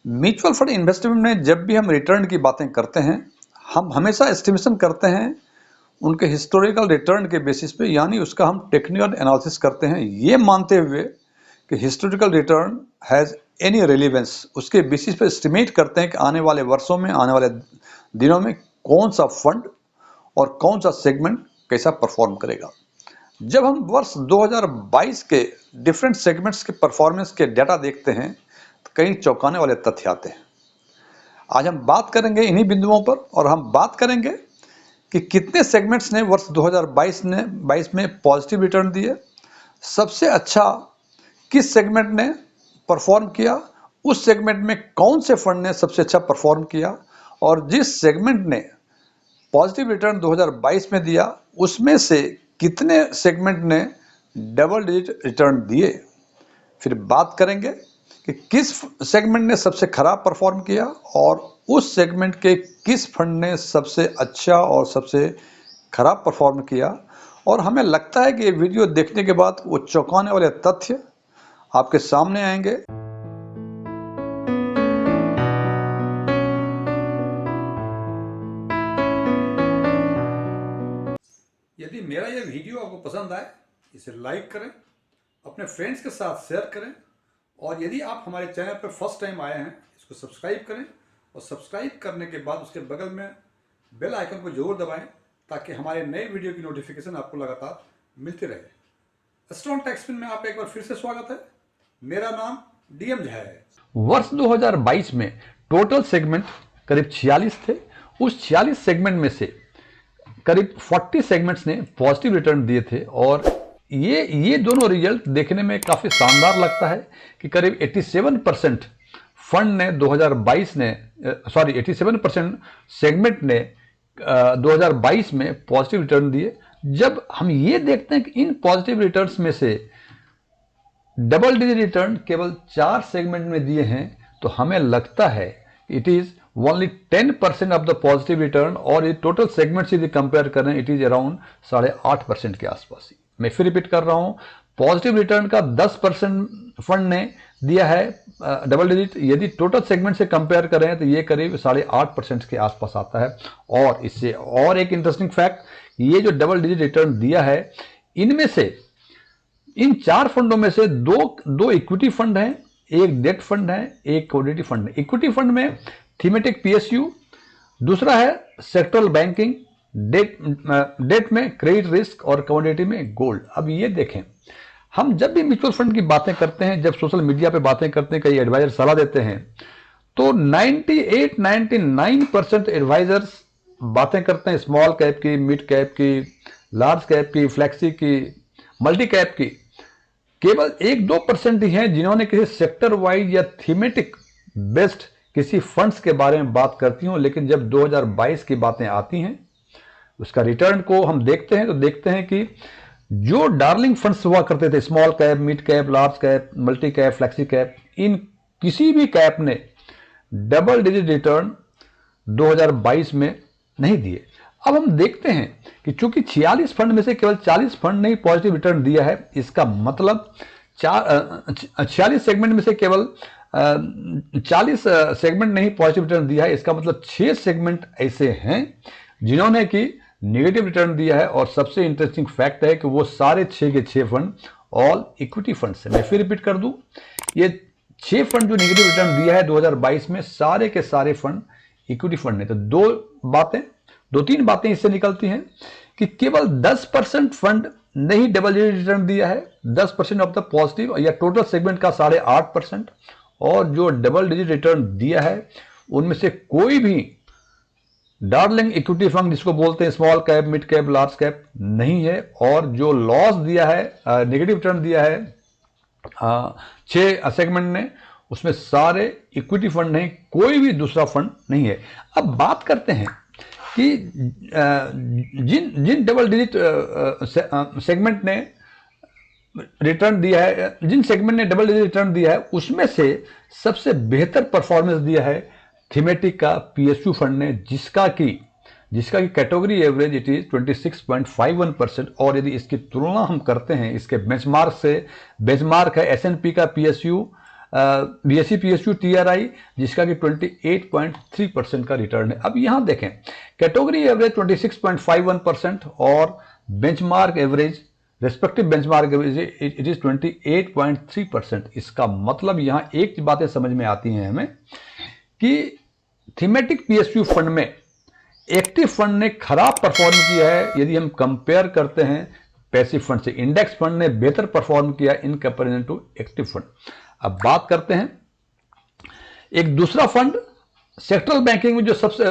Mutual fund investment में जब भी हम रिटर्न की बातें करते हैं, हम हमेशा एस्टिमेशन करते हैं उनके हिस्टोरिकल रिटर्न के बेसिस पे, यानी उसका हम टेक्निकल एनालिसिस करते हैं ये मानते हुए कि historical return has any relevance. उसके बेसिस पे एस्टिमेट करते हैं कि आने वाले वर्षों में, आने वाले दिनों में कौन सा फंड और कौन सा सेगमेंट कैसा परफॉर्म करेगा। जब हम वर्ष 2022 के डिफरेंट सेगमेंट्स के परफॉर्मेंस के डाटा देखते हैं तो कई चौंकाने वाले तथ्य आते हैं। आज हम बात करेंगे इन्हीं बिंदुओं पर, और हम बात करेंगे कि कितने सेगमेंट्स ने वर्ष 2022 में पॉजिटिव रिटर्न दिए, सबसे अच्छा किस सेगमेंट ने परफॉर्म किया, उस सेगमेंट में कौन से फंड ने सबसे अच्छा परफॉर्म किया, और जिस सेगमेंट ने पॉजिटिव रिटर्न 2022 में दिया उसमें से कितने सेगमेंट ने डबल डिजिट रिटर्न दिए। फिर बात करेंगे कि किस सेगमेंट ने सबसे खराब परफॉर्म किया और उस सेगमेंट के किस फंड ने सबसे अच्छा और सबसे खराब परफॉर्म किया। और हमें लगता है कि ये वीडियो देखने के बाद वो चौंकाने वाले तथ्य आपके सामने आएंगे। यदि मेरा यह वीडियो आपको पसंद आए, इसे लाइक करें, अपने फ्रेंड्स के साथ शेयर करें, और यदि आप हमारे चैनल पर फर्स्ट टाइम आए हैं इसको सब्सक्राइब करें, और सब्सक्राइब करने के बाद उसके बगल में बेल आइकन को जरूर दबाएं ताकि हमारे नए वीडियो की नोटिफिकेशन आपको लगातार मिलती रहे। स्ट्रॉन्ग टैक्स में आपका एक बार फिर से स्वागत है। मेरा नाम डीएम झा है। वर्ष 2022 में टोटल सेगमेंट करीब 46 थे। उस 46 सेगमेंट में से करीब 40 सेगमेंट्स ने पॉजिटिव रिटर्न दिए थे, और ये दोनों रिजल्ट देखने में काफ़ी शानदार लगता है कि करीब 87% फंड ने 87% सेगमेंट ने 2022 में पॉजिटिव रिटर्न दिए। जब हम ये देखते हैं कि इन पॉजिटिव रिटर्न्स में से डबल डिजिट रिटर्न केवल 4 सेगमेंट में दिए हैं, तो हमें लगता है it is only 10% of the positive return, और ये टोटल सेगमेंट से यदि कंपेयर करें इट इज अराउंड 8.5% के आसपास ही। मैं फिर रिपीट कर रहा हूं, पॉजिटिव रिटर्न का 10% फंड ने दिया है डबल डिजिट। यदि टोटल सेगमेंट से कंपेयर करें तो ये करीब 8.5% के आसपास आता है। और इससे और एक इंटरेस्टिंग फैक्ट, ये जो डबल डिजिट रिटर्न दिया है इनमें से, इन 4 फंडों में से दो इक्विटी फंड हैं, एक डेट फंड है, एक कमोडिटी फंड है। इक्विटी फंड में थीमेटिक पीएसयू, दूसरा है सेक्टरल बैंकिंग, डेट में क्रेडिट रिस्क, और कमोडिटी में गोल्ड। अब ये देखें, हम जब भी म्यूचुअल फंड की बातें करते हैं, जब सोशल मीडिया पे बातें करते हैं, कई एडवाइजर सलाह देते हैं, तो 98-99% एडवाइजर्स बातें करते हैं स्मॉल कैप की, मिड कैप की, लार्ज कैप की, फ्लेक्सी की, मल्टी कैप की। केवल 1-2% ही हैं जिन्होंने किसी सेक्टर वाइज या थीमेटिक बेस्ड किसी फंड्स के बारे में बात करती हूं। लेकिन जब 2022 की बातें आती हैं, उसका रिटर्न को हम देखते हैं, तो देखते हैं कि जो डार्लिंग फंड्स हुआ करते थे, small cap, mid cap, large cap, multi cap, flexi cap, इन किसी भी कैप ने डबल डिजिट रिटर्न 2022 में नहीं दिए। अब हम देखते हैं कि चूंकि 46 फंड में से केवल 40 फंड ने ही पॉजिटिव रिटर्न दिया है, इसका मतलब 46 सेगमेंट में से केवल 40 सेगमेंट ने ही पॉजिटिव रिटर्न दिया है। इसका मतलब 6 सेगमेंट ऐसे हैं जिन्होंने कि नेगेटिव रिटर्न दिया है। और सबसे इंटरेस्टिंग फैक्ट है कि वो सारे 6 के 6 फंड ऑल इक्विटी फंड्स है। मैं फिर रिपीट कर दूं, ये 6 फंड जो नेगेटिव रिटर्न दिया है 2022 में, सारे के सारे फंड इक्विटी फंड ने। तो 2-3 बातें इससे निकलती हैं कि केवल 10% फंड ने ही डबल डिजिट रिटर्न दिया है, 10% ऑफ द पॉजिटिव, या टोटल सेगमेंट का 8.5%। और जो डबल डिजिट रिटर्न दिया है उनमें से कोई भी डार्लिंग इक्विटी फंड, जिसको बोलते हैं small cap, mid cap, large cap, नहीं है। और जो लॉस दिया है, नेगेटिव रिटर्न दिया है 6 सेगमेंट ने, उसमें सारे इक्विटी फंड नहीं, कोई भी दूसरा फंड नहीं है। अब बात करते हैं कि जिन डबल डिजिट सेगमेंट ने रिटर्न दिया है, जिन सेगमेंट ने डबल डिजिट रिटर्न दिया है, उसमें से सबसे बेहतर परफॉर्मेंस दिया है थीमेटिक का पीएसयू फंड ने, जिसका की कैटेगरी एवरेज इट इज 26.51%। और यदि इसकी तुलना हम करते हैं इसके बेंचमार्क से, बेंचमार्क है एसएनपी का पीएसयू BSE PSU TRI जिसका कि 28.3% का रिटर्न है। अब यहां देखें कैटेगरी एवरेज 26.51% और benchmark average respective benchmark average it is 28.3%। इसका मतलब यहां एक बातें समझ में आती हैं हमें कि थीमेटिक PSU फंड में एक्टिव फंड ने खराब परफॉर्म किया है यदि हम कंपेयर करते हैं पैसिव फंड से। इंडेक्स फंड ने बेहतर परफॉर्म किया in comparison to active fund. अब बात करते हैं एक दूसरा फंड सेक्टरल बैंकिंग में, जो सबसे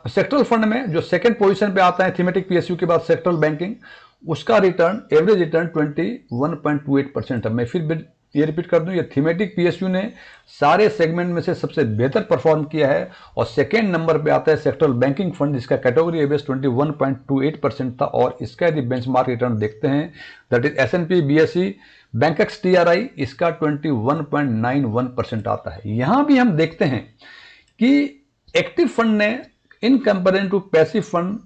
सेक्टरल फंड में जो सेकंड पोजीशन पे आता है थीमेटिक PSU के बाद सेक्टरल बैंकिंग, उसका रिटर्न एवरेज रिटर्न 21.28% है। मैं फिर ये रिपीट कर दूं, ये थीमेटिक PSU ने सारे सेगमेंट में से सबसे बेहतर परफॉर्म किया है और सेकेंड नंबर पे आता है सेक्टरल बैंकिंग फंड जिसका कैटेगरी एवरेज 21.28% था और इसका यदि बेंचमार्क रिटर्न देखते हैं that is S&P BSE Bankex TRI, इसका 21.91% आता है। यहां भी हम देखते हैं कि एक्टिव फंड ने in comparison to passive fund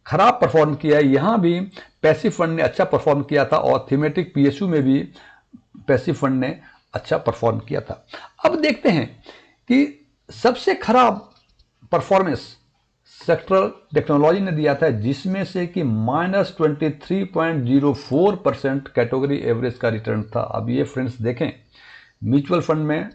खराब परफॉर्म किया है। यहां भी पैसिव फंड ने अच्छा परफॉर्म किया था और थीमेटिक PSU में भी पैसिव फंड ने अच्छा परफॉर्म किया था। अब देखते हैं कि सबसे खराब परफॉर्मेंस सेक्टरल टेक्नोलॉजी ने दिया था जिसमें से कि -23.04% कैटेगरी एवरेज का रिटर्न था। अब ये फ्रेंड्स देखें म्यूचुअल फंड में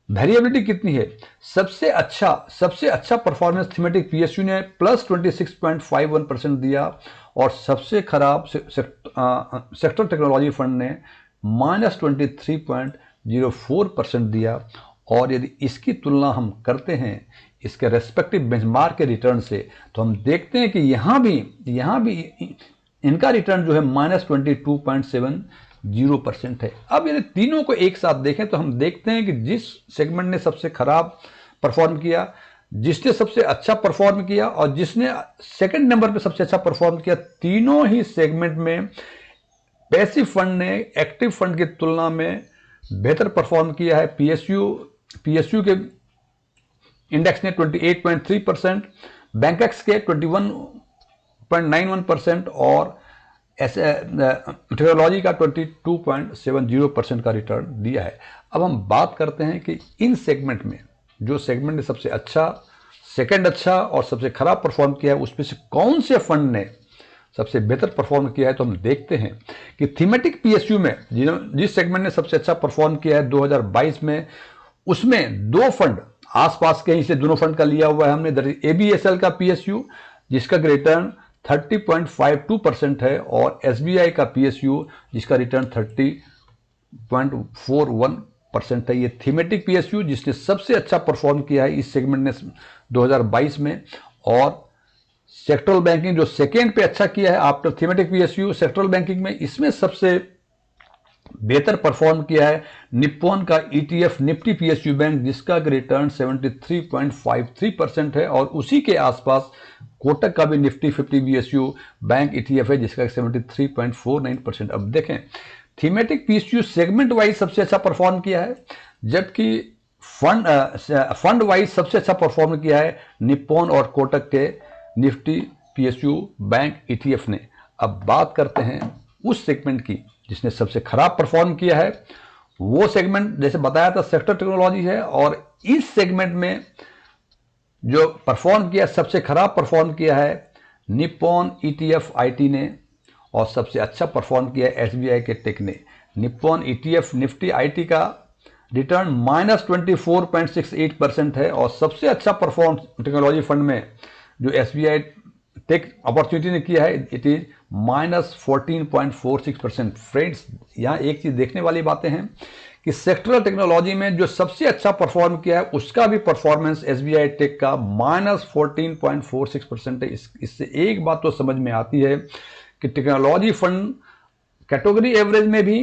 वेरिएबिलिटी कितनी है। सबसे अच्छा परफॉर्मेंस थीमेटिक PSU ने +26.51% दिया और सबसे खराब सेक्टर टेक्नोलॉजी फंड ने -23.04% दिया। और यदि इसकी तुलना हम करते हैं इसके रेस्पेक्टिव बेंचमार्क के रिटर्न से तो हम देखते हैं कि यहां भी इनका रिटर्न जो है -22.70% है। अब यदि तीनों को एक साथ देखें तो हम देखते हैं कि जिस सेगमेंट ने सबसे खराब परफॉर्म किया, जिसने सबसे अच्छा परफॉर्म किया और जिसने सेकंड नंबर पे सबसे अच्छा परफॉर्म किया, तीनों ही सेगमेंट में पैसिव फंड ने एक्टिव फंड की तुलना में बेहतर परफॉर्म किया है। PSU के इंडेक्स ने 28.3%, बैंकेक्स के 21.91% और टेक्नोलॉजी का 22.70% का रिटर्न दिया है। अब हम बात करते हैं कि इन सेगमेंट में जो सेगमेंट ने सबसे अच्छा, सेकंड अच्छा और सबसे खराब परफॉर्म किया है उसमें से कौन से फंड ने सबसे बेहतर परफॉर्म किया है। तो हम देखते हैं कि थीमेटिक PSU में जिस सेगमेंट ने सबसे अच्छा परफॉर्म किया है 2022 में, उसमें दो फंड आसपास के ही से दोनों फंड का लिया हुआ है हमने। ABSL का PSU जिसका रिटर्न 30.52% है और SBI का PSU जिसका रिटर्न 30.41% है। ये थीमेटिक PSU जिसने सबसे अच्छा परफॉर्म किया है इस सेगमेंट ने 2022 में। और सेक्टरल बैंकिंग जो सेकेंड पे अच्छा किया है after thematic PSU sectoral banking में, इसमें सबसे बेहतर परफॉर्म किया है निप्पॉन का ETF निफ्टी PSU बैंक जिसका रिटर्न 73.53% है और उसी के आसपास कोटक का भी निफ्टी 50 BSU बैंक ETF है जिसका 73.49%। अब देखें थीमेटिक PSU सेगमेंट वाइज सबसे अच्छा परफॉर्म किया है जबकि फंड वाइज सबसे अच्छा परफॉर्म किया है निप्पॉन और कोटक के निफ्टी PSU बैंक ETF ने। अब बात करते हैं उस सेगमेंट की जिसने सबसे खराब परफॉर्म किया है। वो सेगमेंट जैसे बताया था सेक्टर टेक्नोलॉजी है और इस सेगमेंट में जो परफॉर्म किया, सबसे खराब परफॉर्म किया है निप्पॉन ETF IT ने और सबसे अच्छा परफॉर्म किया है SBI के टेक ने। निप्पॉन ETF निफ्टी IT का रिटर्न -24.68% है और सबसे अच्छा परफॉर्म टेक्नोलॉजी फंड में जो SBI टेक अपॉर्चुनिटी ने किया है इट इज -14.46%। फ्रेंड्स यहाँ एक चीज देखने वाली बातें हैं कि सेक्टरल टेक्नोलॉजी में जो सबसे अच्छा परफॉर्म किया है उसका भी परफॉर्मेंस SBI टेक का -14.46% है। इससे एक बात तो समझ में आती है कि टेक्नोलॉजी फंड कैटेगरी एवरेज में भी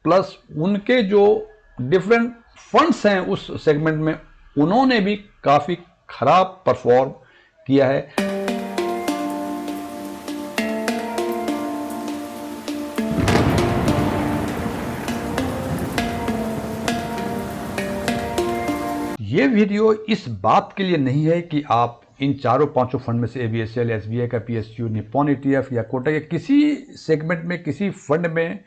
प्लस उनके जो डिफरेंट फंड्स हैं उस सेगमेंट में उन्होंने भी काफी खराब परफॉर्म किया है। ये वीडियो इस बात के लिए नहीं है कि आप इन चारों पांचों फंड में से ABSL, SBI का PSU, निप्पॉन ETF या कोटक या किसी सेगमेंट में किसी फंड में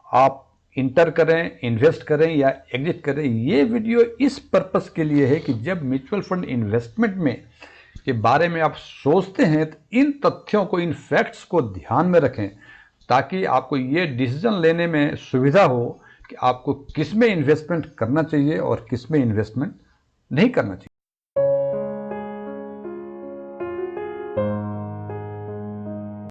आप इंटर करें, इन्वेस्ट करें या एग्जिट करें। ये वीडियो इस पर्पस के लिए है कि जब म्यूचुअल फंड इन्वेस्टमेंट में के बारे में आप सोचते हैं तो इन तथ्यों को, इन फैक्ट्स को ध्यान में रखें, ताकि आपको ये डिसीजन लेने में सुविधा हो कि आपको किस में इन्वेस्टमेंट करना चाहिए और किस में इन्वेस्टमेंट नहीं करना चाहिए।